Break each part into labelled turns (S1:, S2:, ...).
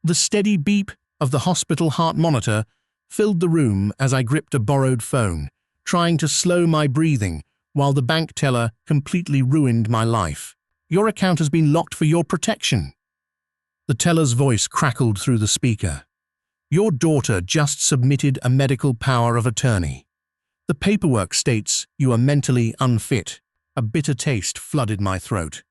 S1: The steady beep of the hospital heart monitor filled the room as I gripped a borrowed phone, trying to slow my breathing while the bank teller completely ruined my life. "Your account has been locked for your protection." The teller's voice crackled through the speaker. "Your daughter just submitted a medical power of attorney. The paperwork states you are mentally unfit." A bitter taste flooded my throat.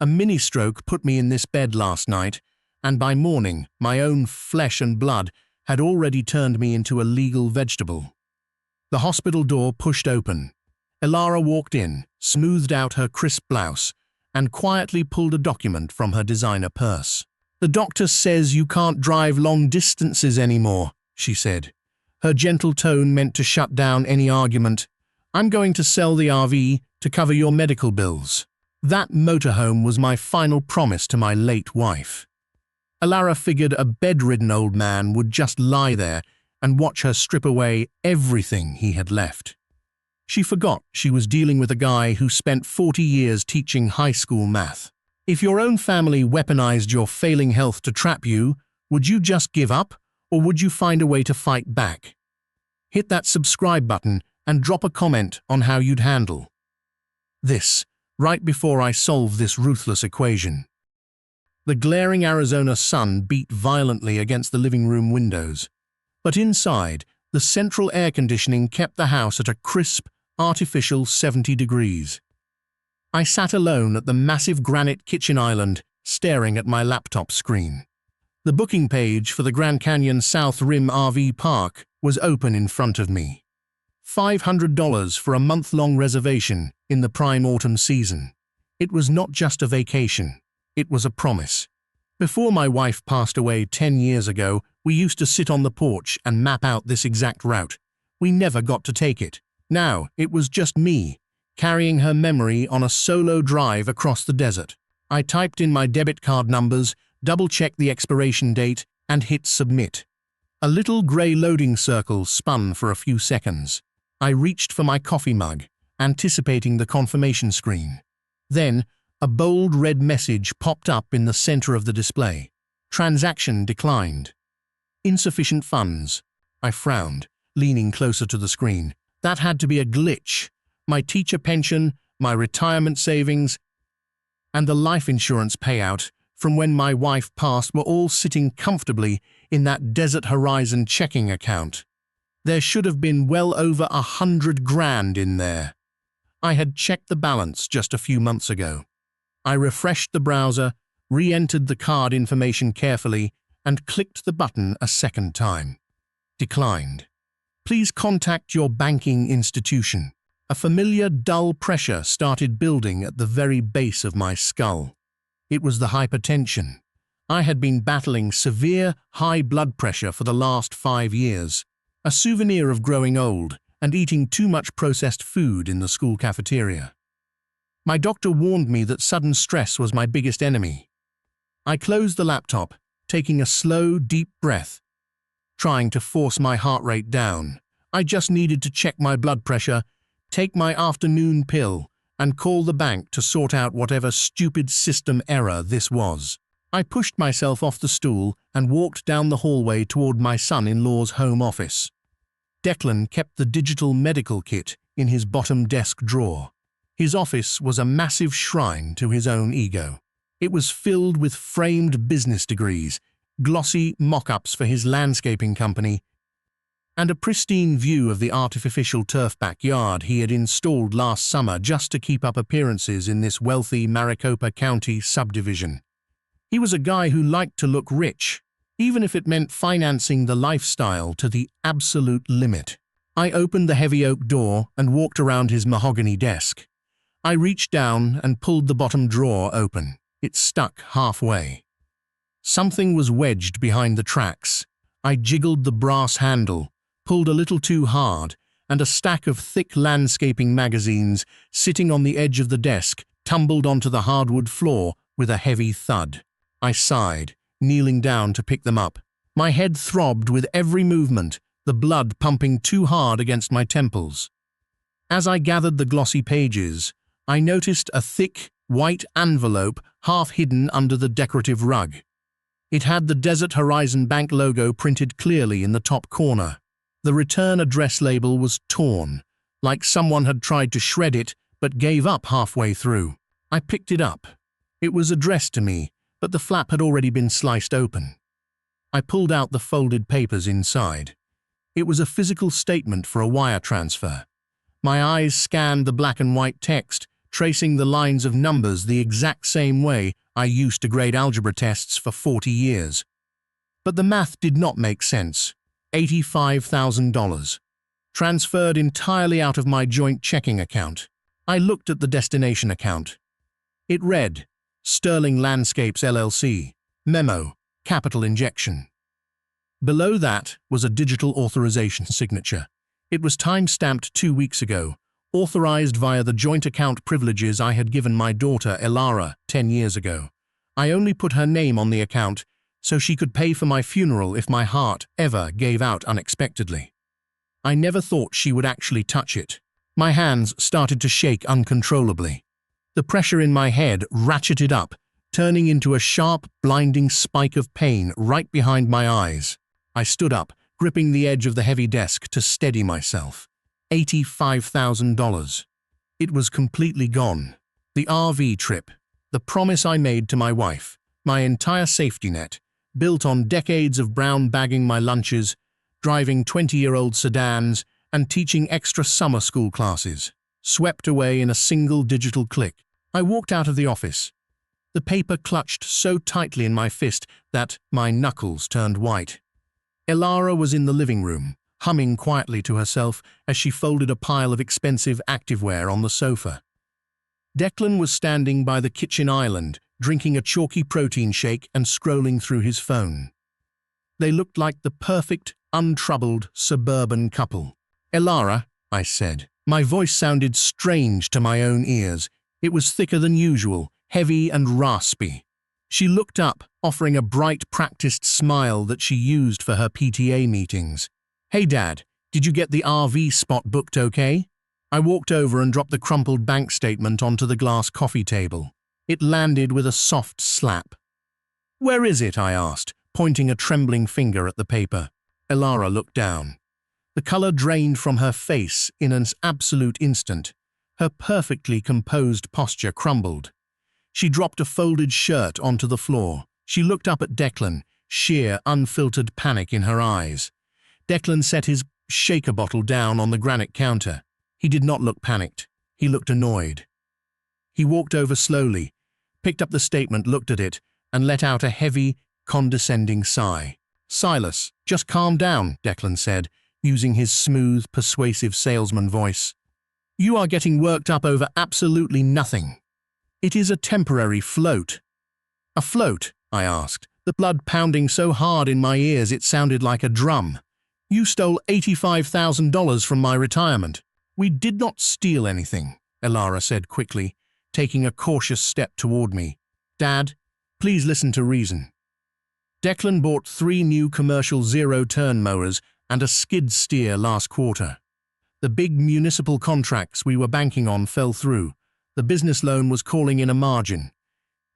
S1: A mini-stroke put me in this bed last night, and by morning, my own flesh and blood had already turned me into a legal vegetable. The hospital door pushed open. Elara walked in, smoothed out her crisp blouse, and quietly pulled a document from her designer purse. "The doctor says you can't drive long distances anymore," she said. Her gentle tone meant to shut down any argument. "I'm going to sell the RV to cover your medical bills." That motorhome was my final promise to my late wife. Elara figured a bedridden old man would just lie there and watch her strip away everything he had left. She forgot she was dealing with a guy who spent 40 years teaching high school math. If your own family weaponized your failing health to trap you, would you just give up, or would you find a way to fight back? Hit that subscribe button and drop a comment on how you'd handle this, right before I solve this ruthless equation. The glaring Arizona sun beat violently against the living room windows, but inside, the central air conditioning kept the house at a crisp, artificial 70 degrees. I sat alone at the massive granite kitchen island, staring at my laptop screen. The booking page for the Grand Canyon South Rim RV Park was open in front of me. $500 for a month-long reservation in the prime autumn season. It was not just a vacation, it was a promise. Before my wife passed away 10 years ago, we used to sit on the porch and map out this exact route. We never got to take it. Now, it was just me, carrying her memory on a solo drive across the desert. I typed in my debit card numbers, double-checked the expiration date, and hit submit. A little grey loading circle spun for a few seconds. I reached for my coffee mug, anticipating the confirmation screen. Then, a bold red message popped up in the center of the display. Transaction declined. Insufficient funds. I frowned, leaning closer to the screen. That had to be a glitch. My teacher pension, my retirement savings, and the life insurance payout from when my wife passed were all sitting comfortably in that Desert Horizon checking account. There should have been well over $100,000 in there. I had checked the balance just a few months ago. I refreshed the browser, re-entered the card information carefully, and clicked the button a second time. Declined. Please contact your banking institution. A familiar dull pressure started building at the very base of my skull. It was the hypertension. I had been battling severe high blood pressure for the last 5 years, a souvenir of growing old and eating too much processed food in the school cafeteria. My doctor warned me that sudden stress was my biggest enemy. I closed the laptop, taking a slow, deep breath, trying to force my heart rate down. I just needed to check my blood pressure, take my afternoon pill, and call the bank to sort out whatever stupid system error this was. I pushed myself off the stool and walked down the hallway toward my son-in-law's home office. Declan kept the digital medical kit in his bottom desk drawer. His office was a massive shrine to his own ego. It was filled with framed business degrees, glossy mock-ups for his landscaping company, and a pristine view of the artificial turf backyard he had installed last summer just to keep up appearances in this wealthy Maricopa County subdivision. He was a guy who liked to look rich, even if it meant financing the lifestyle to the absolute limit. I opened the heavy oak door and walked around his mahogany desk. I reached down and pulled the bottom drawer open. It stuck halfway. Something was wedged behind the tracks. I jiggled the brass handle, pulled a little too hard, and a stack of thick landscaping magazines sitting on the edge of the desk tumbled onto the hardwood floor with a heavy thud. I sighed, kneeling down to pick them up. My head throbbed with every movement, the blood pumping too hard against my temples. As I gathered the glossy pages, I noticed a thick, white envelope half hidden under the decorative rug. It had the Desert Horizon Bank logo printed clearly in the top corner. The return address label was torn, like someone had tried to shred it but gave up halfway through. I picked it up. It was addressed to me, but the flap had already been sliced open. I pulled out the folded papers inside. It was a physical statement for a wire transfer. My eyes scanned the black and white text, tracing the lines of numbers the exact same way I used to grade algebra tests for 40 years. But the math did not make sense. $85,000. Transferred entirely out of my joint checking account. I looked at the destination account. It read, Sterling Landscapes LLC, memo, capital injection. Below that was a digital authorization signature. It was time-stamped 2 weeks ago, authorized via the joint account privileges I had given my daughter Elara 10 years ago. I only put her name on the account so she could pay for my funeral if my heart ever gave out unexpectedly. I never thought she would actually touch it. My hands started to shake uncontrollably. The pressure in my head ratcheted up, turning into a sharp, blinding spike of pain right behind my eyes. I stood up, gripping the edge of the heavy desk to steady myself. $85,000. It was completely gone. The RV trip, the promise I made to my wife, my entire safety net, built on decades of brown bagging my lunches, driving 20-year-old sedans, and teaching extra summer school classes, swept away in a single digital click. I walked out of the office. The paper clutched so tightly in my fist that my knuckles turned white. Elara was in the living room, humming quietly to herself as she folded a pile of expensive activewear on the sofa. Declan was standing by the kitchen island, drinking a chalky protein shake and scrolling through his phone. They looked like the perfect, untroubled, suburban couple. "Elara," I said. My voice sounded strange to my own ears. It was thicker than usual, heavy and raspy. She looked up, offering a bright, practiced smile that she used for her PTA meetings. "Hey, Dad, did you get the RV spot booked okay?" I walked over and dropped the crumpled bank statement onto the glass coffee table. It landed with a soft slap. "Where is it?" I asked, pointing a trembling finger at the paper. Elara looked down. The color drained from her face in an absolute instant. Her perfectly composed posture crumbled. She dropped a folded shirt onto the floor. She looked up at Declan, sheer, unfiltered panic in her eyes. Declan set his shaker bottle down on the granite counter. He did not look panicked. He looked annoyed. He walked over slowly, picked up the statement, looked at it, and let out a heavy, condescending sigh. "Silas, just calm down," Declan said, using his smooth, persuasive salesman voice. "You are getting worked up over absolutely nothing. It is a temporary float." "A float?" I asked, the blood pounding so hard in my ears it sounded like a drum. "You stole $85,000 from my retirement." "We did not steal anything," Elara said quickly, taking a cautious step toward me. "Dad, please listen to reason." Declan bought 3 new commercial zero-turn mowers and a skid steer last quarter. The big municipal contracts we were banking on fell through. The business loan was calling in a margin.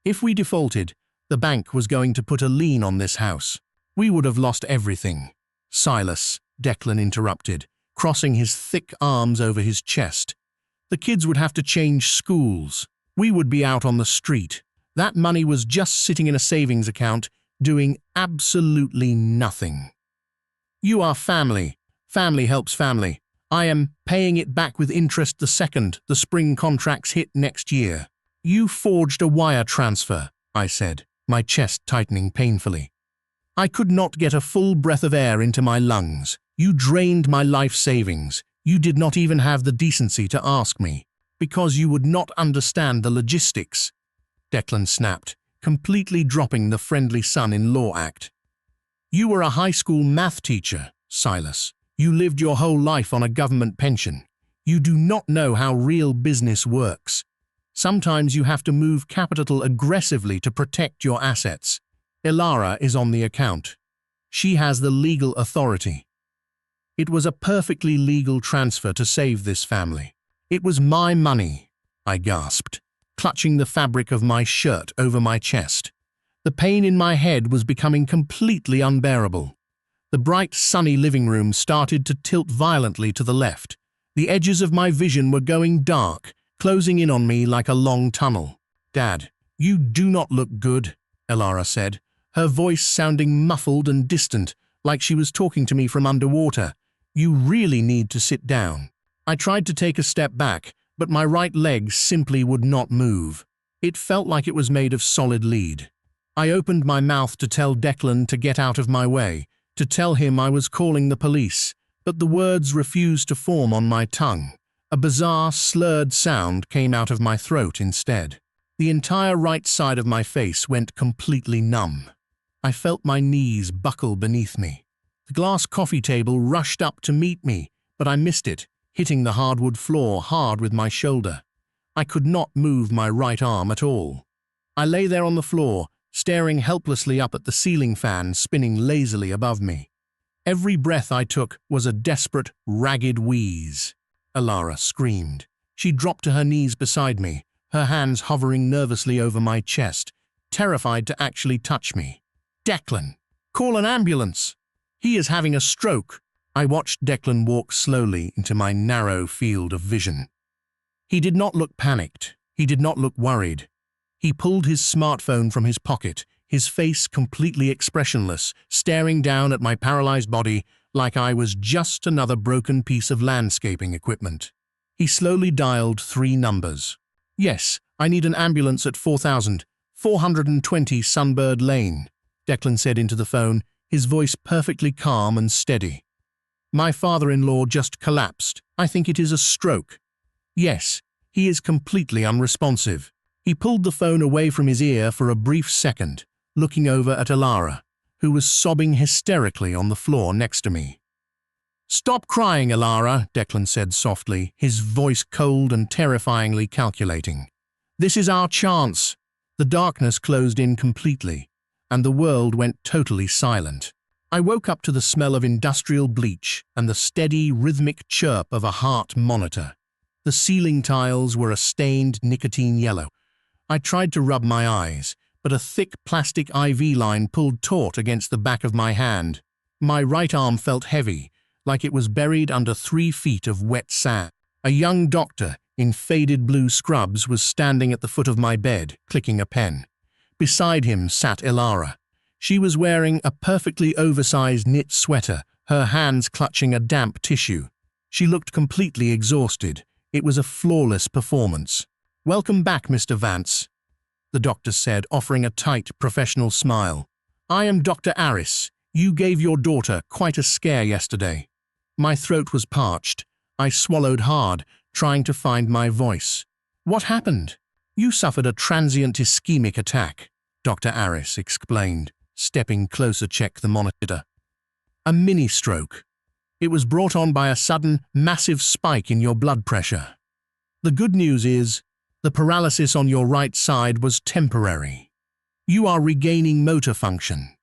S1: If we defaulted, the bank was going to put a lien on this house. We would have lost everything. "Silas," Declan interrupted, crossing his thick arms over his chest. "The kids would have to change schools. We would be out on the street. That money was just sitting in a savings account, doing absolutely nothing. You are family. Family helps family. I am paying it back with interest the second the spring contracts hit next year." "You forged a wire transfer," I said, my chest tightening painfully. I could not get a full breath of air into my lungs. "You drained my life savings. You did not even have the decency to ask me, because you would not understand the logistics," Declan snapped, completely dropping the friendly son-in-law act. "You were a high school math teacher, Silas. You lived your whole life on a government pension. You do not know how real business works. Sometimes you have to move capital aggressively to protect your assets. Elara is on the account. She has the legal authority. It was a perfectly legal transfer to save this family. It was my money," I gasped, clutching the fabric of my shirt over my chest. The pain in my head was becoming completely unbearable. The bright, sunny living room started to tilt violently to the left. The edges of my vision were going dark, closing in on me like a long tunnel. "Dad, you do not look good," Elara said, her voice sounding muffled and distant, like she was talking to me from underwater. "You really need to sit down." I tried to take a step back, but my right leg simply would not move. It felt like it was made of solid lead. I opened my mouth to tell Declan to get out of my way, to tell him I was calling the police, but the words refused to form on my tongue. A bizarre, slurred sound came out of my throat instead. The entire right side of my face went completely numb. I felt my knees buckle beneath me. The glass coffee table rushed up to meet me, but I missed it, hitting the hardwood floor hard with my shoulder. I could not move my right arm at all. I lay there on the floor, staring helplessly up at the ceiling fan spinning lazily above me. Every breath I took was a desperate, ragged wheeze. Elara screamed. She dropped to her knees beside me, her hands hovering nervously over my chest, terrified to actually touch me. "Declan, call an ambulance! He is having a stroke." I watched Declan walk slowly into my narrow field of vision. He did not look panicked. He did not look worried. He pulled his smartphone from his pocket, his face completely expressionless, staring down at my paralyzed body like I was just another broken piece of landscaping equipment. He slowly dialed 3 numbers. "Yes, I need an ambulance at 4,420 Sunbird Lane," Declan said into the phone, his voice perfectly calm and steady. "My father-in-law just collapsed. I think it is a stroke." "Yes, he is completely unresponsive." He pulled the phone away from his ear for a brief second, looking over at Elara, who was sobbing hysterically on the floor next to me. "Stop crying, Elara," Declan said softly, his voice cold and terrifyingly calculating. "This is our chance." The darkness closed in completely, and the world went totally silent. I woke up to the smell of industrial bleach and the steady, rhythmic chirp of a heart monitor. The ceiling tiles were a stained nicotine yellow. I tried to rub my eyes, but a thick plastic IV line pulled taut against the back of my hand. My right arm felt heavy, like it was buried under 3 feet of wet sand. A young doctor in faded blue scrubs was standing at the foot of my bed, clicking a pen. Beside him sat Elara. She was wearing a perfectly oversized knit sweater, her hands clutching a damp tissue. She looked completely exhausted. It was a flawless performance. "Welcome back, Mr. Vance," the doctor said, offering a tight, professional smile. "I am Dr. Aris. You gave your daughter quite a scare yesterday." My throat was parched. I swallowed hard, trying to find my voice. "What happened?" "You suffered a transient ischemic attack," Dr. Aris explained, stepping closer to check the monitor. "A mini-stroke. It was brought on by a sudden, massive spike in your blood pressure. The good news is, the paralysis on your right side was temporary. You are regaining motor function.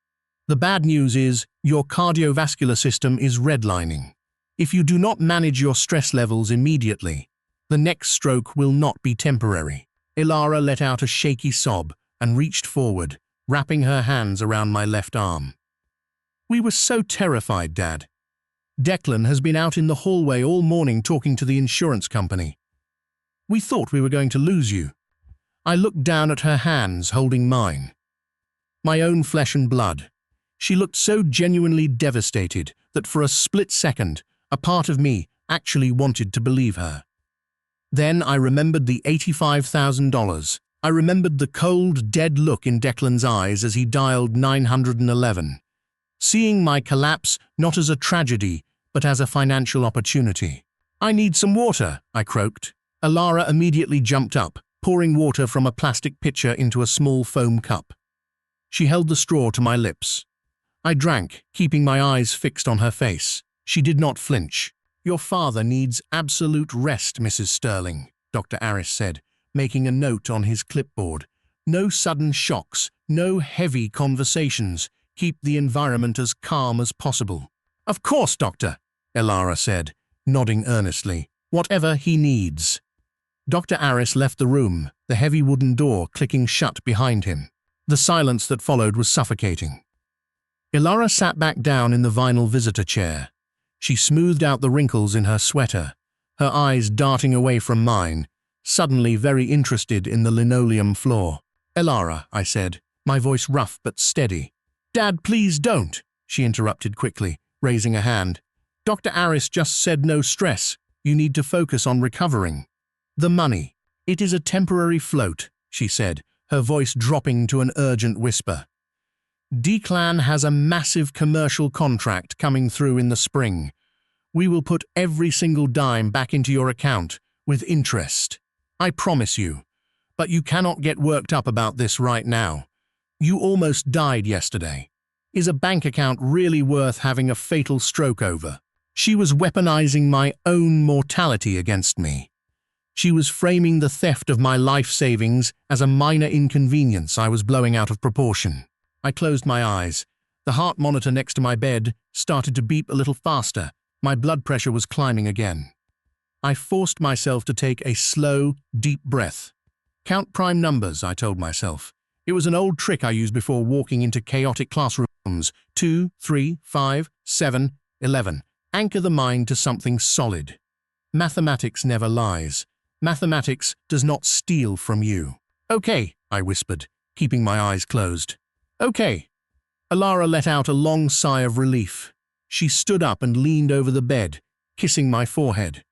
S1: The bad news is, your cardiovascular system is redlining. If you do not manage your stress levels immediately, the next stroke will not be temporary." Elara let out a shaky sob and reached forward, wrapping her hands around my left arm. "We were so terrified, Dad. Declan has been out in the hallway all morning talking to the insurance company. We thought we were going to lose you." I looked down at her hands holding mine. My own flesh and blood. She looked so genuinely devastated that for a split second, a part of me actually wanted to believe her. Then I remembered the $85,000. I remembered the cold, dead look in Declan's eyes as he dialed 911. Seeing my collapse not as a tragedy, but as a financial opportunity. "I need some water," I croaked. Elara immediately jumped up, pouring water from a plastic pitcher into a small foam cup. She held the straw to my lips. I drank, keeping my eyes fixed on her face. She did not flinch. "Your father needs absolute rest, Mrs. Sterling," Dr. Aris said, making a note on his clipboard. "No sudden shocks, no heavy conversations. Keep the environment as calm as possible." "Of course, Doctor," Elara said, nodding earnestly. "Whatever he needs." Dr. Aris left the room, the heavy wooden door clicking shut behind him. The silence that followed was suffocating. Ilara sat back down in the vinyl visitor chair. She smoothed out the wrinkles in her sweater, her eyes darting away from mine, suddenly very interested in the linoleum floor. "Ilara," I said, my voice rough but steady. "Dad, please don't," she interrupted quickly, raising a hand. "Dr. Aris just said no stress. You need to focus on recovering. The money. It is a temporary float," she said, her voice dropping to an urgent whisper. "Declan has a massive commercial contract coming through in the spring. We will put every single dime back into your account, with interest. I promise you. But you cannot get worked up about this right now. You almost died yesterday. Is a bank account really worth having a fatal stroke over?" She was weaponizing my own mortality against me. She was framing the theft of my life savings as a minor inconvenience I was blowing out of proportion. I closed my eyes. The heart monitor next to my bed started to beep a little faster. My blood pressure was climbing again. I forced myself to take a slow, deep breath. "Count prime numbers," I told myself. It was an old trick I used before walking into chaotic classrooms. 2, 3, 5, 7, 11. Anchor the mind to something solid. Mathematics never lies. Mathematics does not steal from you. "Okay," I whispered, keeping my eyes closed. "Okay." Ilara let out a long sigh of relief. She stood up and leaned over the bed, kissing my forehead.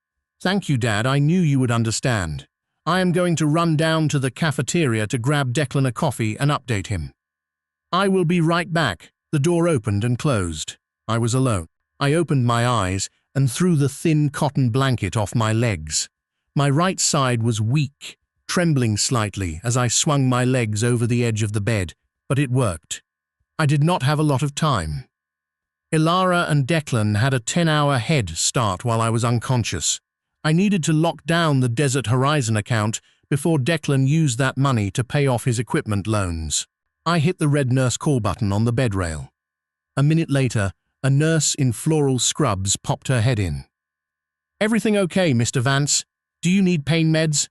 S1: "Thank you, Dad. I knew you would understand. I am going to run down to the cafeteria to grab Declan a coffee and update him. I will be right back." The door opened and closed. I was alone. I opened my eyes and threw the thin cotton blanket off my legs. My right side was weak, trembling slightly as I swung my legs over the edge of the bed, but it worked. I did not have a lot of time. Ilara and Declan had a 10-hour head start while I was unconscious. I needed to lock down the Desert Horizon account before Declan used that money to pay off his equipment loans. I hit the red nurse call button on the bed rail. A minute later, a nurse in floral scrubs popped her head in. "Everything okay, Mr. Vance? Do you need pain meds?"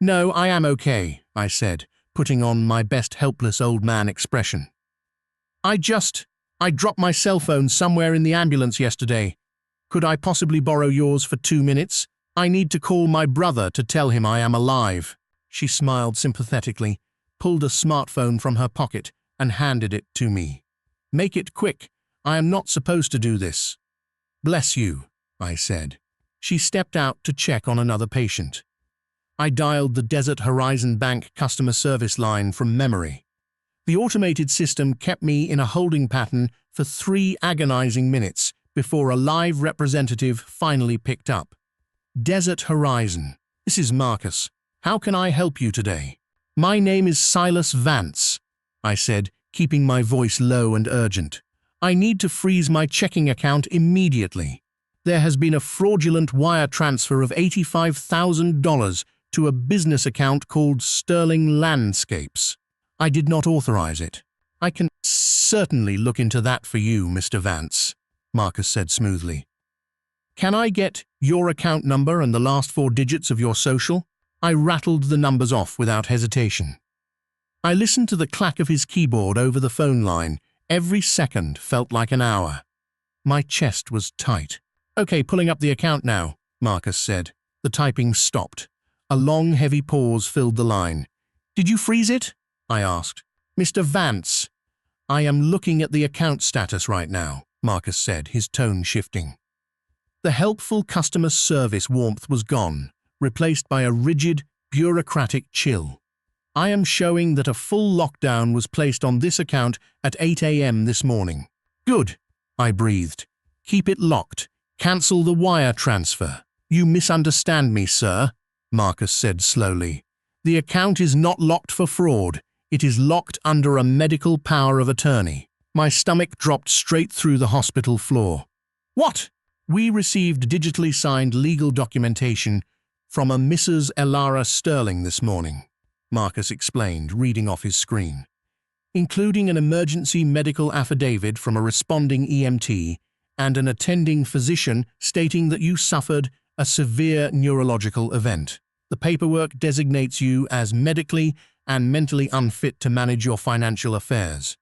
S1: "No, I am okay," I said, putting on my best helpless old man expression. I dropped my cell phone somewhere in the ambulance yesterday. Could I possibly borrow yours for 2 minutes? I need to call my brother to tell him I am alive." She smiled sympathetically, pulled a smartphone from her pocket, and handed it to me. "Make it quick. I am not supposed to do this." "Bless you," I said. She stepped out to check on another patient. I dialed the Desert Horizon Bank customer service line from memory. The automated system kept me in a holding pattern for 3 agonizing minutes before a live representative finally picked up. "Desert Horizon, this is Marcus. How can I help you today?" "My name is Silas Vance," I said, keeping my voice low and urgent. "I need to freeze my checking account immediately. There has been a fraudulent wire transfer of $85,000 to a business account called Sterling Landscapes. I did not authorize it." "I can certainly look into that for you, Mr. Vance," Marcus said smoothly. "Can I get your account number and the last 4 digits of your social?" I rattled the numbers off without hesitation. I listened to the clack of his keyboard over the phone line. Every second felt like an hour. My chest was tight. "Okay, pulling up the account now," Marcus said. The typing stopped. A long, heavy pause filled the line. "Did you freeze it?" I asked. "Mr. Vance." "I am looking at the account status right now," Marcus said, his tone shifting. The helpful customer service warmth was gone, replaced by a rigid, bureaucratic chill. "I am showing that a full lockdown was placed on this account at 8 a.m. this morning." "Good," I breathed. "Keep it locked. Cancel the wire transfer." "You misunderstand me, sir," Marcus said slowly. "The account is not locked for fraud. It is locked under a medical power of attorney." My stomach dropped straight through the hospital floor. "What?" "We received digitally signed legal documentation from a Mrs. Ilara Sterling this morning," Marcus explained, reading off his screen, "including an emergency medical affidavit from a responding EMT and an attending physician stating that you suffered a severe neurological event. The paperwork designates you as medically and mentally unfit to manage your financial affairs.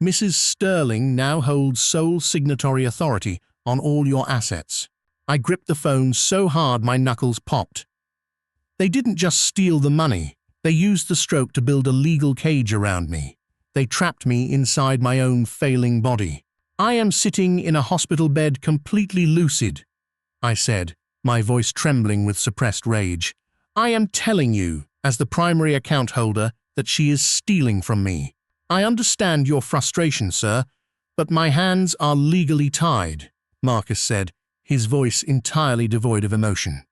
S1: Mrs. Sterling now holds sole signatory authority on all your assets. I gripped the phone so hard my knuckles popped. They didn't just steal the money, they used the stroke to build a legal cage around me. They trapped me inside my own failing body. I am sitting in a hospital bed completely lucid, I said, my voice trembling with suppressed rage. I am telling you, as the primary account holder, that she is stealing from me. I understand your frustration, sir, but my hands are legally tied, Marcus said, his voice entirely devoid of emotion.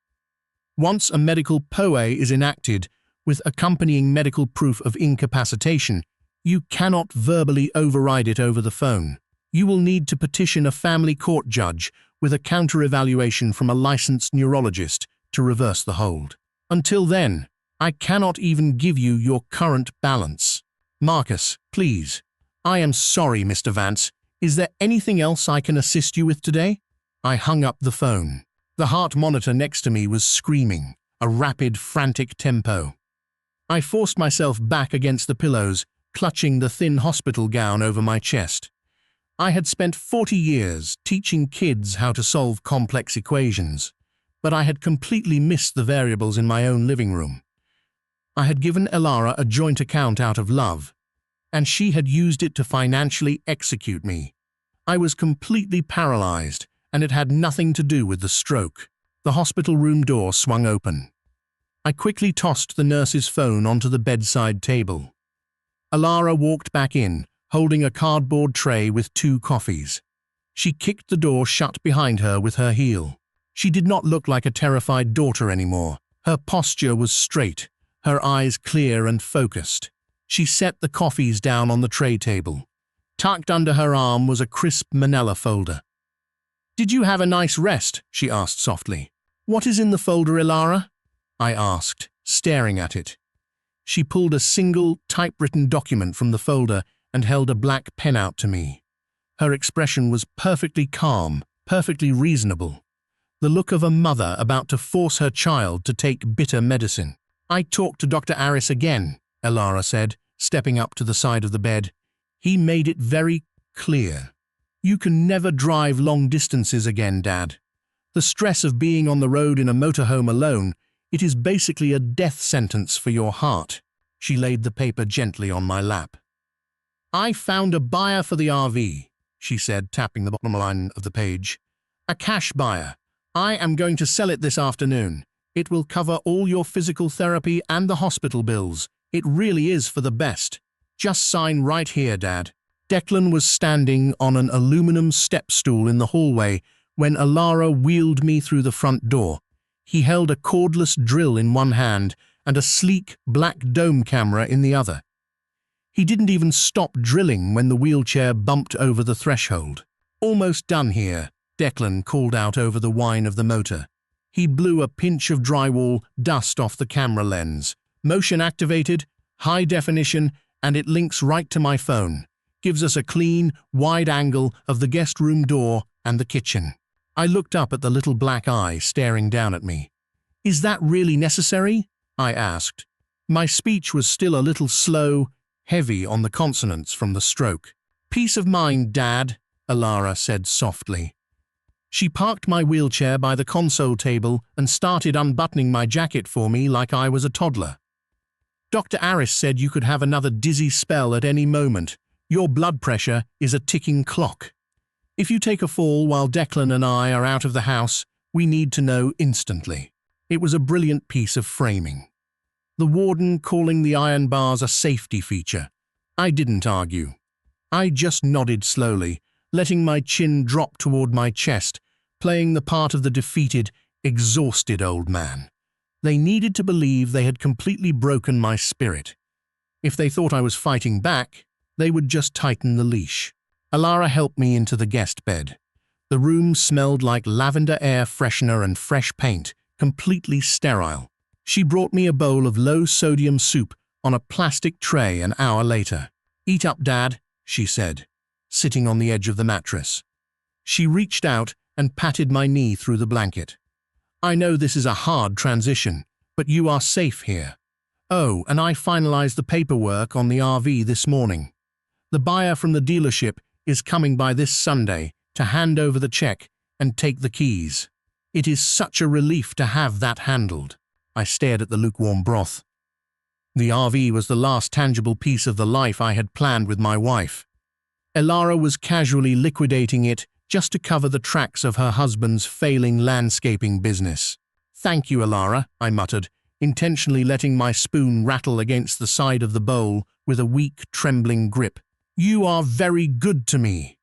S1: Once a medical POA is enacted, with accompanying medical proof of incapacitation, you cannot verbally override it over the phone. You will need to petition a family court judge with a counter-evaluation from a licensed neurologist to reverse the hold. Until then, I cannot even give you your current balance. Marcus, please. I am sorry, Mr. Vance. Is there anything else I can assist you with today? I hung up the phone. The heart monitor next to me was screaming, a rapid, frantic tempo. I forced myself back against the pillows, clutching the thin hospital gown over my chest. I had spent 40 years teaching kids how to solve complex equations, but I had completely missed the variables in my own living room. I had given Elara a joint account out of love, and she had used it to financially execute me. I was completely paralyzed, and it had nothing to do with the stroke. The hospital room door swung open. I quickly tossed the nurse's phone onto the bedside table. Elara walked back in, holding a cardboard tray with 2 coffees. She kicked the door shut behind her with her heel. She did not look like a terrified daughter anymore. Her posture was straight, her eyes clear and focused. She set the coffees down on the tray table. Tucked under her arm was a crisp manila folder. "Did you have a nice rest?" she asked softly. "What is in the folder, Elara?" I asked, staring at it. She pulled a single, typewritten document from the folder and held a black pen out to me. Her expression was perfectly calm, perfectly reasonable. The look of a mother about to force her child to take bitter medicine. "I talked to Dr. Aris again," Elara said, stepping up to the side of the bed. "He made it very clear. You can never drive long distances again, Dad. The stress of being on the road in a motorhome alone, it is basically a death sentence for your heart." She laid the paper gently on my lap. "I found a buyer for the RV," she said, tapping the bottom line of the page. "A cash buyer. I am going to sell it this afternoon. It will cover all your physical therapy and the hospital bills. It really is for the best. Just sign right here, Dad." Declan was standing on an aluminum step stool in the hallway when Elara wheeled me through the front door. He held a cordless drill in one hand and a sleek, black dome camera in the other. He didn't even stop drilling when the wheelchair bumped over the threshold. "Almost done here," Declan called out over the whine of the motor. He blew a pinch of drywall dust off the camera lens. "Motion activated, high definition, and it links right to my phone. Gives us a clean, wide angle of the guest room door and the kitchen." I looked up at the little black eye staring down at me. "Is that really necessary?" I asked. My speech was still a little slow, heavy on the consonants from the stroke. "Peace of mind, Dad," Elara said softly. She parked my wheelchair by the console table and started unbuttoning my jacket for me like I was a toddler. "Dr. Aris said you could have another dizzy spell at any moment. Your blood pressure is a ticking clock. If you take a fall while Declan and I are out of the house, we need to know instantly." It was a brilliant piece of framing. The warden calling the iron bars a safety feature. I didn't argue. I just nodded slowly, letting my chin drop toward my chest, playing the part of the defeated, exhausted old man. They needed to believe they had completely broken my spirit. If they thought I was fighting back, they would just tighten the leash. Elara helped me into the guest bed. The room smelled like lavender air freshener and fresh paint, completely sterile. She brought me a bowl of low-sodium soup on a plastic tray an hour later. "Eat up, Dad," she said, sitting on the edge of the mattress. She reached out and patted my knee through the blanket. "I know this is a hard transition, but you are safe here. Oh, and I finalized the paperwork on the RV this morning. The buyer from the dealership is coming by this Sunday to hand over the check and take the keys. It is such a relief to have that handled. I stared at the lukewarm broth. The RV was the last tangible piece of the life I had planned with my wife. Elara was casually liquidating it just to cover the tracks of her husband's failing landscaping business. "Thank you, Elara," I muttered, intentionally letting my spoon rattle against the side of the bowl with a weak, trembling grip. "You are very good to me."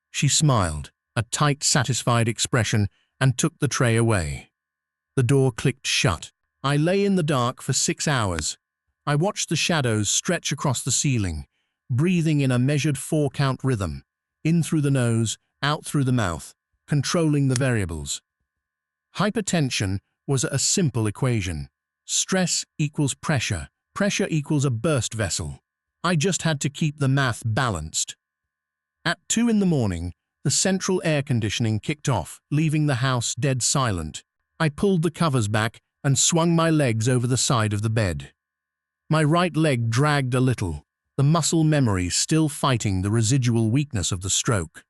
S1: She smiled, a tight, satisfied expression, and took the tray away. The door clicked shut. I lay in the dark for 6 hours. I watched the shadows stretch across the ceiling, breathing in a measured 4-count rhythm, in through the nose, out through the mouth, controlling the variables. Hypertension was a simple equation. Stress equals pressure. Pressure equals a burst vessel. I just had to keep the math balanced. At 2 in the morning, the central air conditioning kicked off, leaving the house dead silent. I pulled the covers back and swung my legs over the side of the bed. My right leg dragged a little, the muscle memory still fighting the residual weakness of the stroke.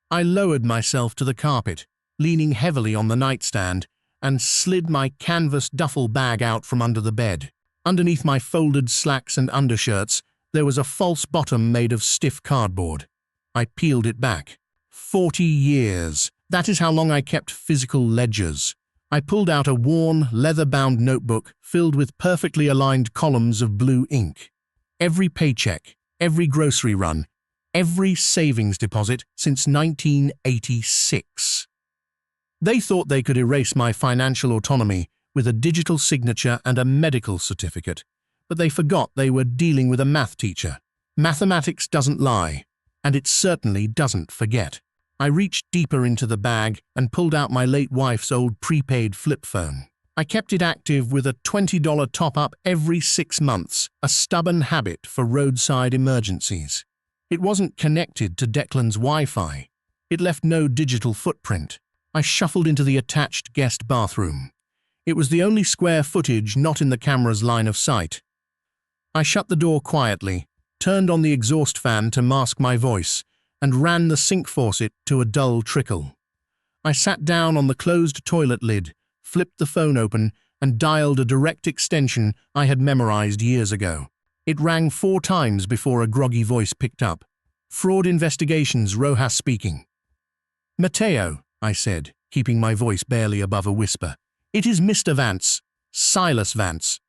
S1: I lowered myself to the carpet, leaning heavily on the nightstand, and slid my canvas duffel bag out from under the bed. Underneath my folded slacks and undershirts, there was a false bottom made of stiff cardboard. I peeled it back. 40 years. That is how long I kept physical ledgers. I pulled out a worn, leather-bound notebook filled with perfectly aligned columns of blue ink. Every paycheck, every grocery run, every savings deposit since 1986. They thought they could erase my financial autonomy with a digital signature and a medical certificate, but they forgot they were dealing with a math teacher. Mathematics doesn't lie, and it certainly doesn't forget. I reached deeper into the bag and pulled out my late wife's old prepaid flip phone. I kept it active with a $20 top-up every 6 months, a stubborn habit for roadside emergencies. It wasn't connected to Declan's Wi-Fi. It left no digital footprint. I shuffled into the attached guest bathroom. It was the only square footage not in the camera's line of sight. I shut the door quietly, turned on the exhaust fan to mask my voice, and ran the sink faucet to a dull trickle. I sat down on the closed toilet lid, flipped the phone open, and dialed a direct extension I had memorized years ago. It rang 4 times before a groggy voice picked up. "Fraud Investigations, Rojas speaking." "Mateo," I said, keeping my voice barely above a whisper. "It is Mr. Vance, Silas Vance."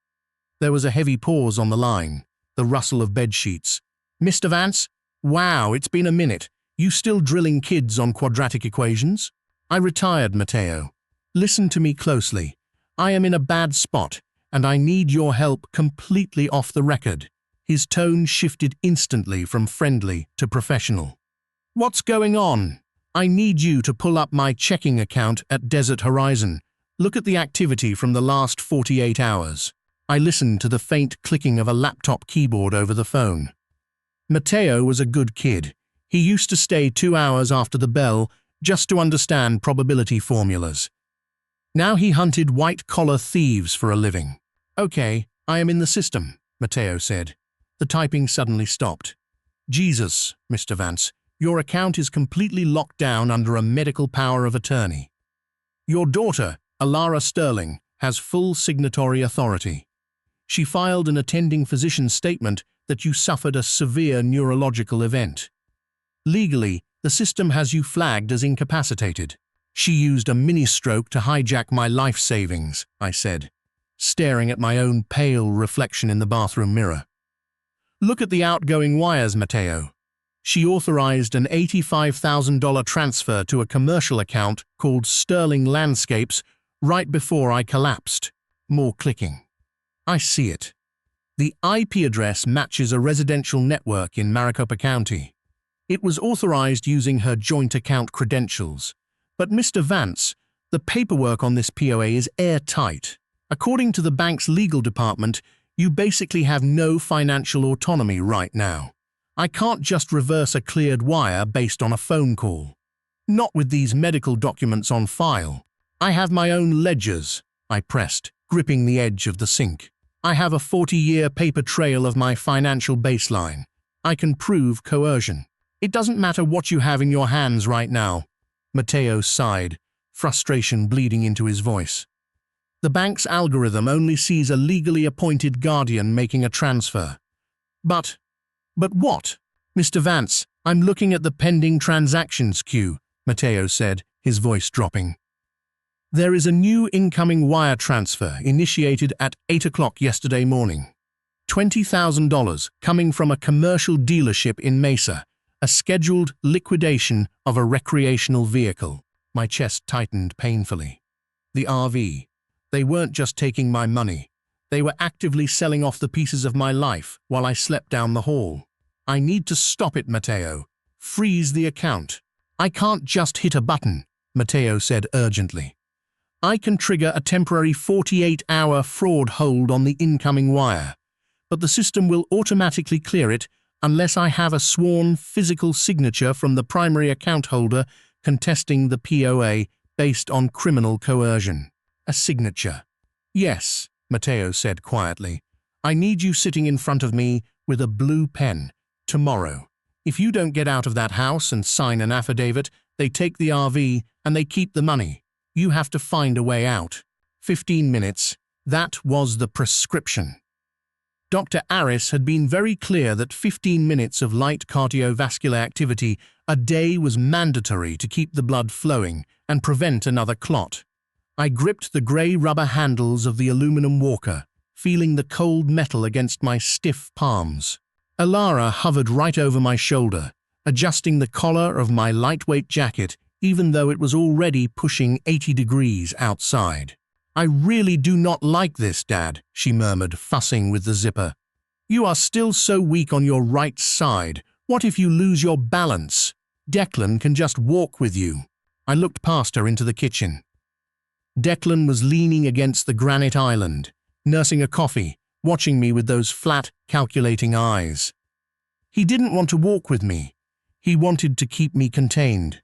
S1: There was a heavy pause on the line, the rustle of bedsheets. "Mr. Vance? Wow, it's been a minute. You still drilling kids on quadratic equations?" "I retired, Mateo. Listen to me closely. I am in a bad spot, and I need your help completely off the record." His tone shifted instantly from friendly to professional. "What's going on?" "I need you to pull up my checking account at Desert Horizon. Look at the activity from the last 48 hours. I listened to the faint clicking of a laptop keyboard over the phone. Mateo was a good kid. He used to stay 2 hours after the bell just to understand probability formulas. Now he hunted white-collar thieves for a living. "Okay, I am in the system," Mateo said. The typing suddenly stopped. "Jesus, Mr. Vance, your account is completely locked down under a medical power of attorney. Your daughter, Elara Sterling, has full signatory authority. She filed an attending physician's statement that you suffered a severe neurological event. Legally, the system has you flagged as incapacitated." "She used a mini-stroke to hijack my life savings," I said, staring at my own pale reflection in the bathroom mirror. "Look at the outgoing wires, Mateo. She authorized an $85,000 transfer to a commercial account called Sterling Landscapes right before I collapsed." More clicking. "I see it. The IP address matches a residential network in Maricopa County. It was authorized using her joint account credentials. But Mr. Vance, the paperwork on this POA is airtight. According to the bank's legal department, you basically have no financial autonomy right now. I can't just reverse a cleared wire based on a phone call. Not with these medical documents on file. I have my own ledgers," I pressed, gripping the edge of the sink. I have a 40-year paper trail of my financial baseline. I can prove coercion. It doesn't matter what you have in your hands right now. Matteo sighed, frustration bleeding into his voice. The bank's algorithm only sees a legally appointed guardian making a transfer. But what? Mr. Vance, I'm looking at the pending transactions queue, Matteo said, his voice dropping. There is a new incoming wire transfer initiated at 8 o'clock yesterday morning. $20,000 coming from a commercial dealership in Mesa, a scheduled liquidation of a recreational vehicle. My chest tightened painfully. The RV. They weren't just taking my money. They were actively selling off the pieces of my life while I slept down the hall. I need to stop it, Matteo. Freeze the account. I can't just hit a button, Matteo said urgently. I can trigger a temporary 48-hour fraud hold on the incoming wire, but the system will automatically clear it unless I have a sworn physical signature from the primary account holder contesting the POA based on criminal coercion. A signature. Yes, Matteo said quietly. I need you sitting in front of me with a blue pen, tomorrow. If you don't get out of that house and sign an affidavit, they take the RV and they keep the money. You have to find a way out. 15 minutes. That was the prescription. Dr. Aris had been very clear that 15 minutes of light cardiovascular activity a day was mandatory to keep the blood flowing and prevent another clot. I gripped the grey rubber handles of the aluminum walker, feeling the cold metal against my stiff palms. Alara hovered right over my shoulder, adjusting the collar of my lightweight jacket even though it was already pushing 80 degrees outside. I really do not like this, Dad, she murmured, fussing with the zipper. You are still so weak on your right side. What if you lose your balance? Declan can just walk with you. I looked past her into the kitchen. Declan was leaning against the granite island, nursing a coffee, watching me with those flat, calculating eyes. He didn't want to walk with me. He wanted to keep me contained.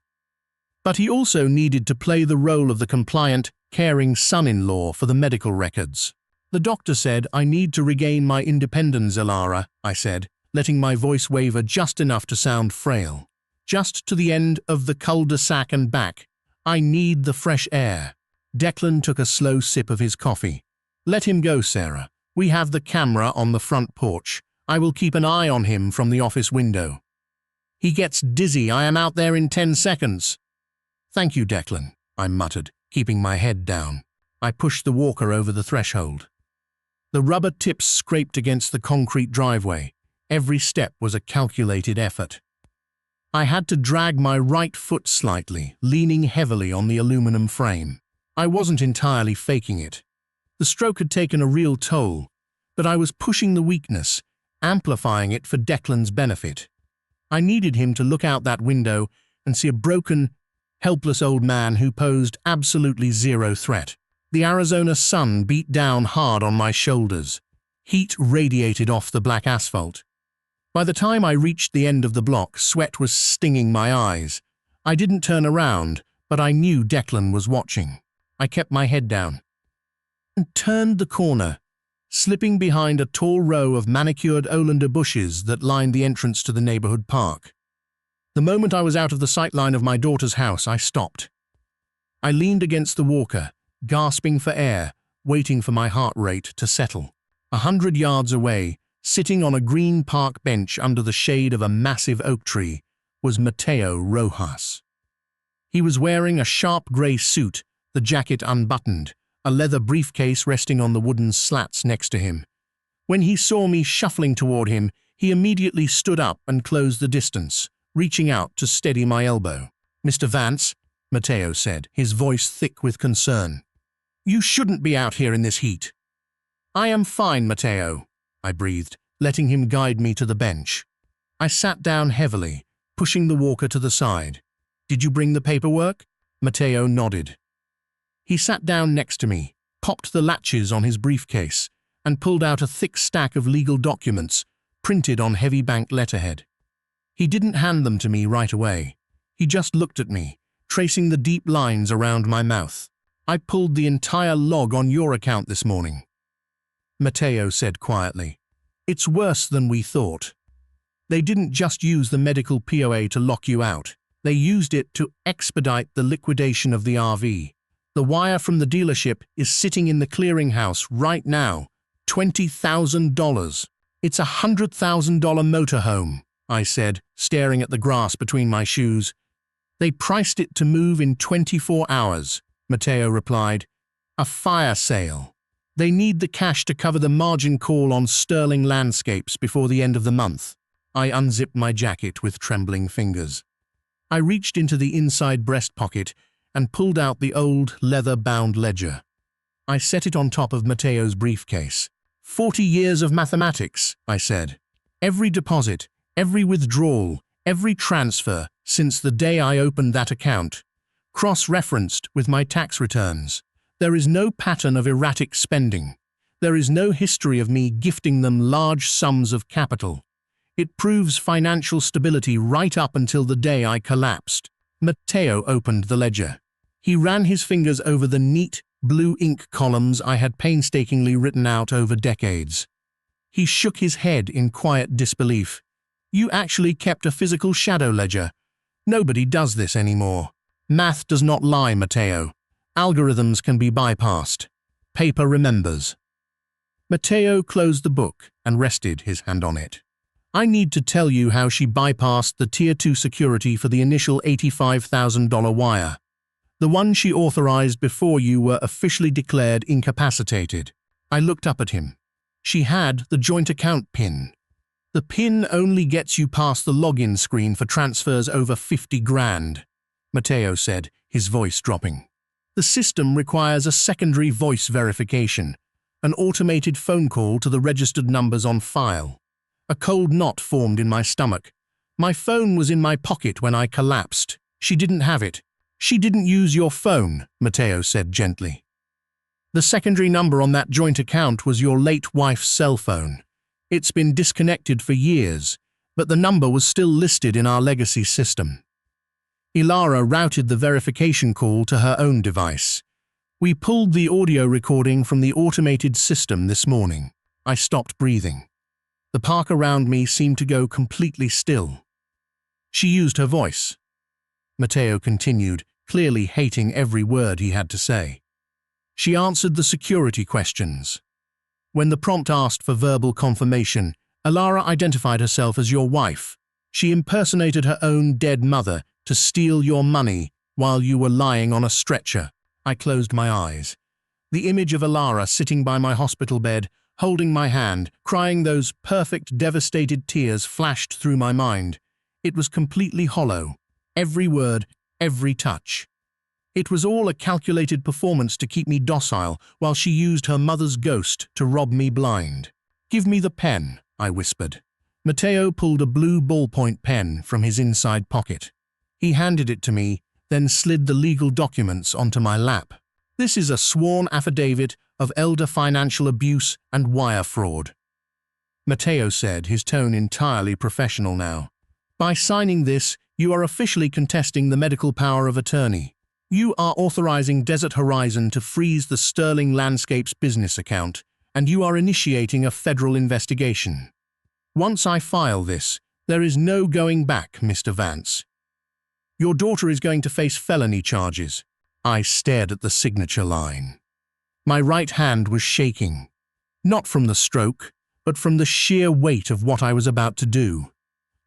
S1: But he also needed to play the role of the compliant, caring son-in-law for the medical records. The doctor said I need to regain my independence, Alara, I said, letting my voice waver just enough to sound frail. Just to the end of the cul-de-sac and back. I need the fresh air. Declan took a slow sip of his coffee. Let him go, Sarah. We have the camera on the front porch. I will keep an eye on him from the office window. He gets dizzy. I am out there in 10 seconds. Thank you, Declan, I muttered, keeping my head down. I pushed the walker over the threshold. The rubber tips scraped against the concrete driveway. Every step was a calculated effort. I had to drag my right foot slightly, leaning heavily on the aluminum frame. I wasn't entirely faking it. The stroke had taken a real toll, but I was pushing the weakness, amplifying it for Declan's benefit. I needed him to look out that window and see a broken, helpless old man who posed absolutely zero threat. The Arizona sun beat down hard on my shoulders. Heat radiated off the black asphalt. By the time I reached the end of the block, sweat was stinging my eyes. I didn't turn around, but I knew Declan was watching. I kept my head down and turned the corner, slipping behind a tall row of manicured oleander bushes that lined the entrance to the neighborhood park. The moment I was out of the sightline of my daughter's house, I stopped. I leaned against the walker, gasping for air, waiting for my heart rate to settle. 100 yards away, sitting on a green park bench under the shade of a massive oak tree, was Matteo Rojas. He was wearing a sharp grey suit, the jacket unbuttoned, a leather briefcase resting on the wooden slats next to him. When he saw me shuffling toward him, he immediately stood up and closed the distance, reaching out to steady my elbow. Mr. Vance, Matteo said, his voice thick with concern. You shouldn't be out here in this heat. I am fine, Matteo, I breathed, letting him guide me to the bench. I sat down heavily, pushing the walker to the side. Did you bring the paperwork? Matteo nodded. He sat down next to me, popped the latches on his briefcase, and pulled out a thick stack of legal documents, printed on heavy banked letterhead. He didn't hand them to me right away. He just looked at me, tracing the deep lines around my mouth. I pulled the entire log on your account this morning, Matteo said quietly. It's worse than we thought. They didn't just use the medical POA to lock you out. They used it to expedite the liquidation of the RV. The wire from the dealership is sitting in the clearinghouse right now. $20,000. It's a $100,000 motorhome, I said, staring at the grass between my shoes. They priced it to move in 24 hours, Matteo replied. A fire sale. They need the cash to cover the margin call on Sterling Landscapes before the end of the month. I unzipped my jacket with trembling fingers. I reached into the inside breast pocket and pulled out the old leather-bound ledger. I set it on top of Matteo's briefcase. 40 years of mathematics, I said. Every deposit, every withdrawal, every transfer since the day I opened that account, cross-referenced with my tax returns. There is no pattern of erratic spending. There is no history of me gifting them large sums of capital. It proves financial stability right up until the day I collapsed. Matteo opened the ledger. He ran his fingers over the neat, blue ink columns I had painstakingly written out over decades. He shook his head in quiet disbelief. You actually kept a physical shadow ledger. Nobody does this anymore. Math does not lie, Matteo. Algorithms can be bypassed. Paper remembers. Matteo closed the book and rested his hand on it. I need to tell you how she bypassed the Tier 2 security for the initial $85,000 wire. The one she authorized before you were officially declared incapacitated. I looked up at him. She had the joint account PIN. The PIN only gets you past the login screen for transfers over 50 grand, Matteo said, his voice dropping. The system requires a secondary voice verification, an automated phone call to the registered numbers on file. A cold knot formed in my stomach. My phone was in my pocket when I collapsed. She didn't have it. She didn't use your phone, Matteo said gently. The secondary number on that joint account was your late wife's cell phone. It's been disconnected for years, but the number was still listed in our legacy system. Ilara routed the verification call to her own device. We pulled the audio recording from the automated system this morning. I stopped breathing. The park around me seemed to go completely still. She used her voice, Matteo continued, clearly hating every word he had to say. She answered the security questions. When the prompt asked for verbal confirmation, Ilara identified herself as your wife. She impersonated her own dead mother to steal your money while you were lying on a stretcher. I closed my eyes. The image of Ilara sitting by my hospital bed, holding my hand, crying those perfect, devastated tears flashed through my mind. It was completely hollow. Every word, every touch. It was all a calculated performance to keep me docile while she used her mother's ghost to rob me blind. Give me the pen, I whispered. Matteo pulled a blue ballpoint pen from his inside pocket. He handed it to me, then slid the legal documents onto my lap. This is a sworn affidavit of elder financial abuse and wire fraud, Matteo said, his tone entirely professional now. By signing this, you are officially contesting the medical power of attorney. You are authorizing Desert Horizon to freeze the Sterling Landscapes business account, and you are initiating a federal investigation. Once I file this, there is no going back, Mr. Vance. Your daughter is going to face felony charges. I stared at the signature line. My right hand was shaking, not from the stroke, but from the sheer weight of what I was about to do.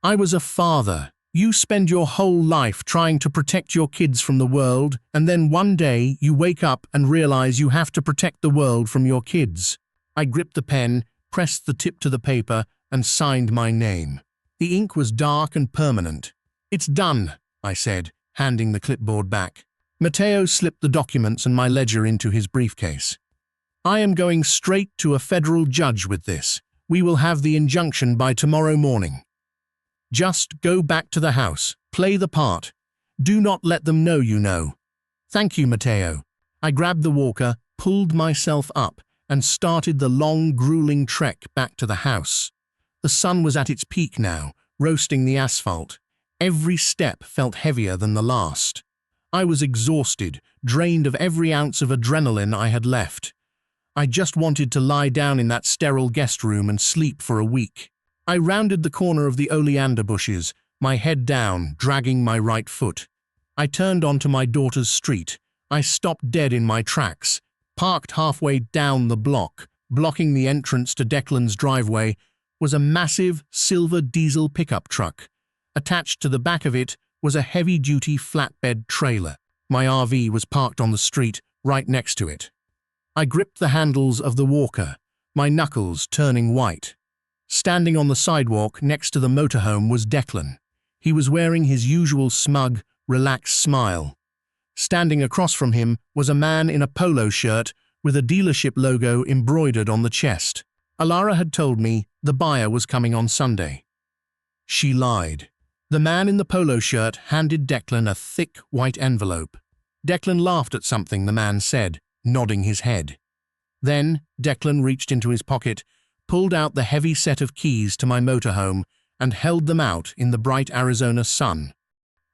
S1: I was a father. You spend your whole life trying to protect your kids from the world, and then one day you wake up and realize you have to protect the world from your kids. I gripped the pen, pressed the tip to the paper, and signed my name. The ink was dark and permanent. It's done, I said, handing the clipboard back. Matteo slipped the documents and my ledger into his briefcase. I am going straight to a federal judge with this. We will have the injunction by tomorrow morning. Just go back to the house, play the part. Do not let them know you know. Thank you, Matteo. I grabbed the walker, pulled myself up, and started the long, grueling trek back to the house. The sun was at its peak now, roasting the asphalt. Every step felt heavier than the last. I was exhausted, drained of every ounce of adrenaline I had left. I just wanted to lie down in that sterile guest room and sleep for a week. I rounded the corner of the oleander bushes, my head down, dragging my right foot. I turned onto my daughter's street. I stopped dead in my tracks, parked halfway down the block. Blocking the entrance to Declan's driveway was a massive silver diesel pickup truck. Attached to the back of it was a heavy-duty flatbed trailer. My RV was parked on the street, right next to it. I gripped the handles of the walker, my knuckles turning white. Standing on the sidewalk next to the motorhome was Declan. He was wearing his usual smug, relaxed smile. Standing across from him was a man in a polo shirt with a dealership logo embroidered on the chest. Alara had told me the buyer was coming on Sunday. She lied. The man in the polo shirt handed Declan a thick white envelope. Declan laughed at something the man said, nodding his head. Then Declan reached into his pocket, pulled out the heavy set of keys to my motorhome, and held them out in the bright Arizona sun.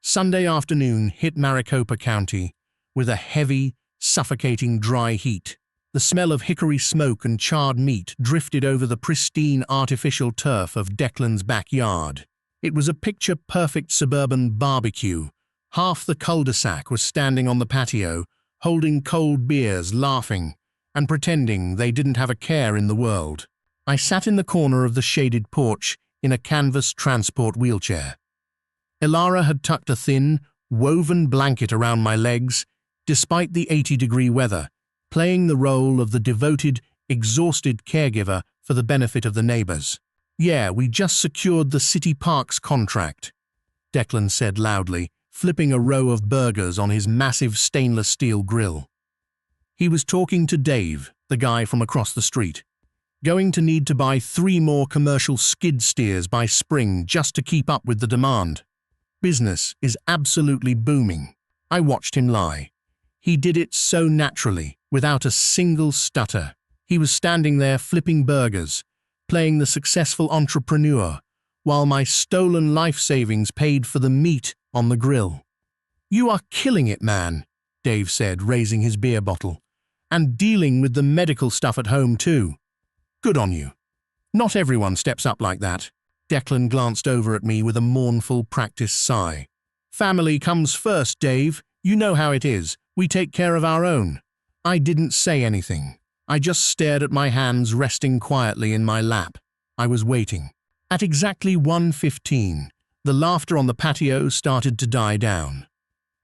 S1: Sunday afternoon hit Maricopa County with a heavy, suffocating dry heat. The smell of hickory smoke and charred meat drifted over the pristine artificial turf of Declan's backyard. It was a picture-perfect suburban barbecue. Half the cul-de-sac was standing on the patio, holding cold beers, laughing, and pretending they didn't have a care in the world. I sat in the corner of the shaded porch in a canvas transport wheelchair. Alara had tucked a thin, woven blanket around my legs, despite the 80-degree weather, playing the role of the devoted, exhausted caregiver for the benefit of the neighbors. "Yeah, we just secured the city parks contract," Declan said loudly, flipping a row of burgers on his massive stainless steel grill. He was talking to Dave, the guy from across the street. "Going to need to buy 3 more commercial skid steers by spring just to keep up with the demand. Business is absolutely booming." I watched him lie. He did it so naturally, without a single stutter. He was standing there flipping burgers, playing the successful entrepreneur, while my stolen life savings paid for the meat on the grill. "You are killing it, man," Dave said, raising his beer bottle. "And dealing with the medical stuff at home, too. Good on you. Not everyone steps up like that." Declan glanced over at me with a mournful, practiced sigh. "Family comes first, Dave. You know how it is. We take care of our own." I didn't say anything. I just stared at my hands resting quietly in my lap. I was waiting. At exactly 1:15, the laughter on the patio started to die down.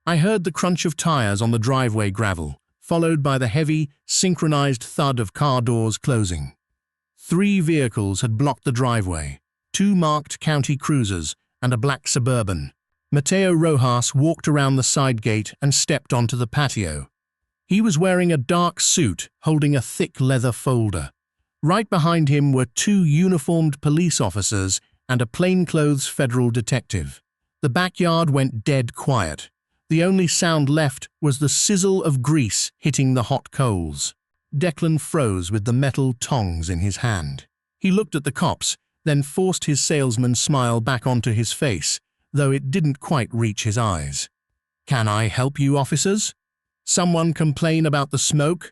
S1: I heard the crunch of tires on the driveway gravel, followed by the heavy, synchronized thud of car doors closing. 3 vehicles had blocked the driveway, 2 marked county cruisers and a black Suburban. Mateo Rojas walked around the side gate and stepped onto the patio. He was wearing a dark suit, holding a thick leather folder. Right behind him were 2 uniformed police officers and a plainclothes federal detective. The backyard went dead quiet. The only sound left was the sizzle of grease hitting the hot coals. Declan froze with the metal tongs in his hand. He looked at the cops, then forced his salesman's smile back onto his face, though it didn't quite reach his eyes. "Can I help you, officers? Someone complain about the smoke?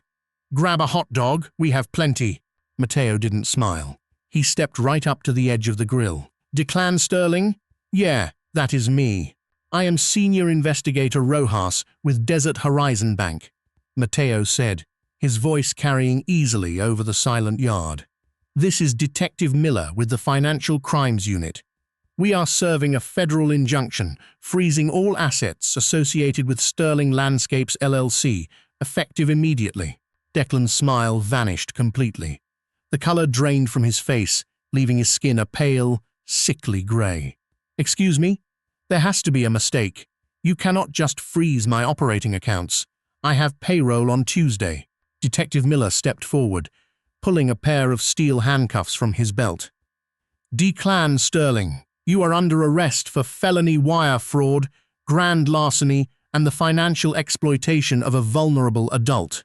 S1: Grab a hot dog, we have plenty." Mateo didn't smile. He stepped right up to the edge of the grill. "Declan Sterling? Yeah, that is me. I am Senior Investigator Rojas with Desert Horizon Bank," Mateo said, his voice carrying easily over the silent yard. "This is Detective Miller with the Financial Crimes Unit. We are serving a federal injunction, freezing all assets associated with Sterling Landscapes LLC, effective immediately." Declan's smile vanished completely. The color drained from his face, leaving his skin a pale, sickly gray. "Excuse me? There has to be a mistake. You cannot just freeze my operating accounts. I have payroll on Tuesday." Detective Miller stepped forward, pulling a pair of steel handcuffs from his belt. "Declan Sterling, you are under arrest for felony wire fraud, grand larceny, and the financial exploitation of a vulnerable adult."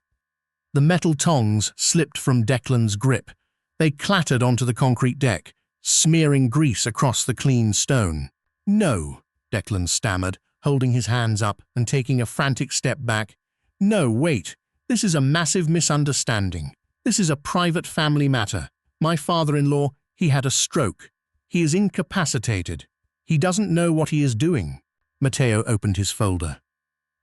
S1: The metal tongs slipped from Declan's grip. They clattered onto the concrete deck, smearing grease across the clean stone. "No," Declan stammered, holding his hands up and taking a frantic step back. No, wait. This is a massive misunderstanding. This is a private family matter. My father-in-law, he had a stroke. He is incapacitated. He doesn't know what he is doing. Matteo opened his folder.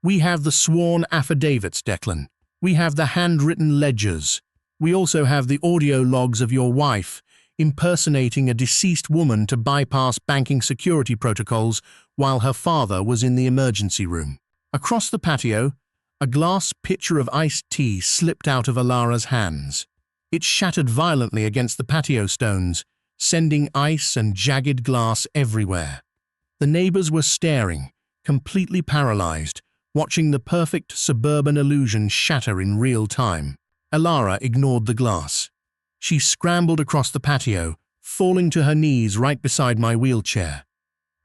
S1: We have the sworn affidavits, Declan. We have the handwritten ledgers. We also have the audio logs of your wife impersonating a deceased woman to bypass banking security protocols while her father was in the emergency room. Across the patio, a glass pitcher of iced tea slipped out of Alara's hands. It shattered violently against the patio stones, sending ice and jagged glass everywhere. The neighbors were staring, completely paralyzed, watching the perfect suburban illusion shatter in real time. Alara ignored the glass. She scrambled across the patio, falling to her knees right beside my wheelchair.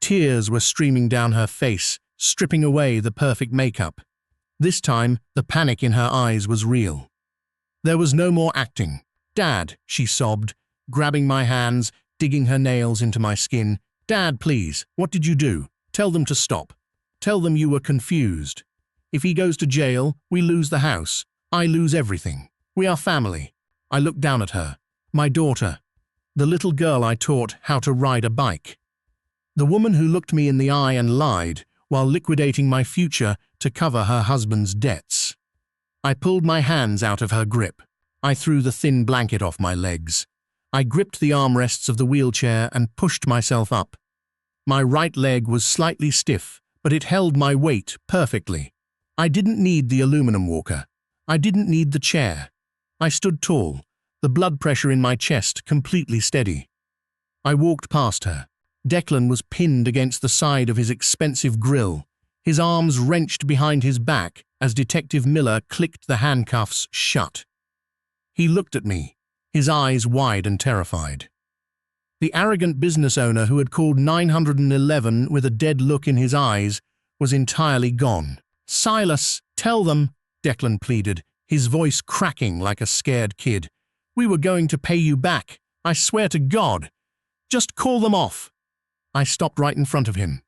S1: Tears were streaming down her face, stripping away the perfect makeup. This time, the panic in her eyes was real. There was no more acting. Dad, she sobbed, grabbing my hands, digging her nails into my skin. Dad, please, what did you do? Tell them to stop. Tell them you were confused. If he goes to jail, we lose the house. I lose everything. We are family. I looked down at her. My daughter. The little girl I taught how to ride a bike. The woman who looked me in the eye and lied while liquidating my future to cover her husband's debts. I pulled my hands out of her grip. I threw the thin blanket off my legs. I gripped the armrests of the wheelchair and pushed myself up. My right leg was slightly stiff, but it held my weight perfectly. I didn't need the aluminum walker. I didn't need the chair. I stood tall, the blood pressure in my chest completely steady. I walked past her. Declan was pinned against the side of his expensive grill, his arms wrenched behind his back as Detective Miller clicked the handcuffs shut. He looked at me, his eyes wide and terrified. The arrogant business owner who had called 911 with a dead look in his eyes was entirely gone. Silas, tell them, Declan pleaded, his voice cracking like a scared kid. We were going to pay you back. I swear to God. Just call them off. I stopped right in front of him.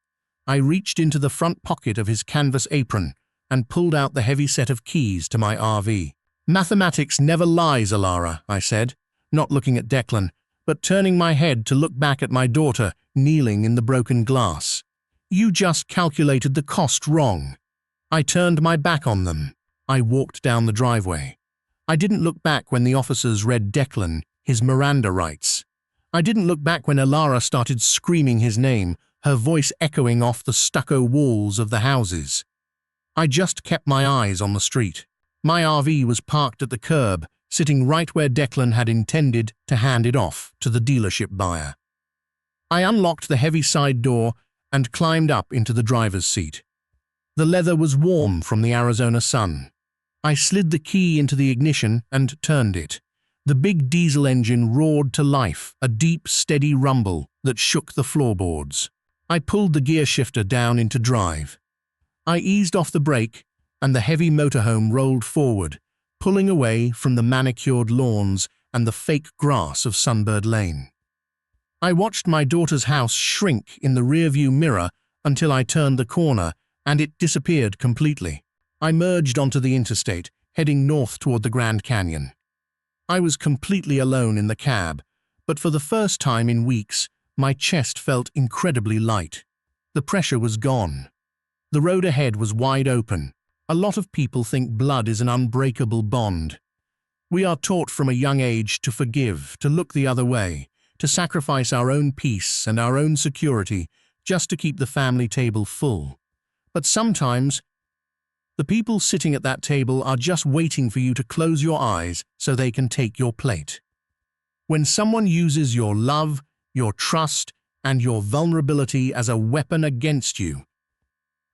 S1: I reached into the front pocket of his canvas apron and pulled out the heavy set of keys to my RV. Mathematics never lies, Alara, I said, not looking at Declan, but turning my head to look back at my daughter kneeling in the broken glass. You just calculated the cost wrong. I turned my back on them. I walked down the driveway. I didn't look back when the officers read Declan his Miranda rights. I didn't look back when Alara started screaming his name, her voice echoing off the stucco walls of the houses. I just kept my eyes on the street. My RV was parked at the curb, sitting right where Declan had intended to hand it off to the dealership buyer. I unlocked the heavy side door and climbed up into the driver's seat. The leather was warm from the Arizona sun. I slid the key into the ignition and turned it. The big diesel engine roared to life, a deep, steady rumble that shook the floorboards. I pulled the gear shifter down into drive. I eased off the brake, and the heavy motorhome rolled forward, pulling away from the manicured lawns and the fake grass of Sunbird Lane. I watched my daughter's house shrink in the rearview mirror until I turned the corner, and it disappeared completely. I merged onto the interstate, heading north toward the Grand Canyon. I was completely alone in the cab, but for the first time in weeks, my chest felt incredibly light. The pressure was gone. The road ahead was wide open. A lot of people think blood is an unbreakable bond. We are taught from a young age to forgive, to look the other way, to sacrifice our own peace and our own security just to keep the family table full. But sometimes, the people sitting at that table are just waiting for you to close your eyes so they can take your plate. When someone uses your love, your trust, and your vulnerability as a weapon against you,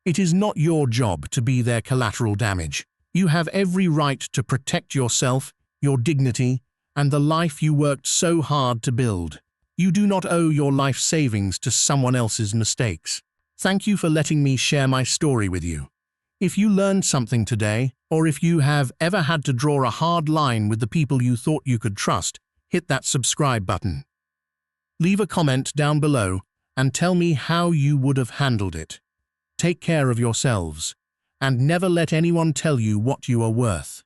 S1: it is not your job to be their collateral damage. You have every right to protect yourself, your dignity, and the life you worked so hard to build. You do not owe your life savings to someone else's mistakes. Thank you for letting me share my story with you. If you learned something today, or if you have ever had to draw a hard line with the people you thought you could trust, hit that subscribe button. Leave a comment down below and tell me how you would have handled it. Take care of yourselves, and never let anyone tell you what you are worth.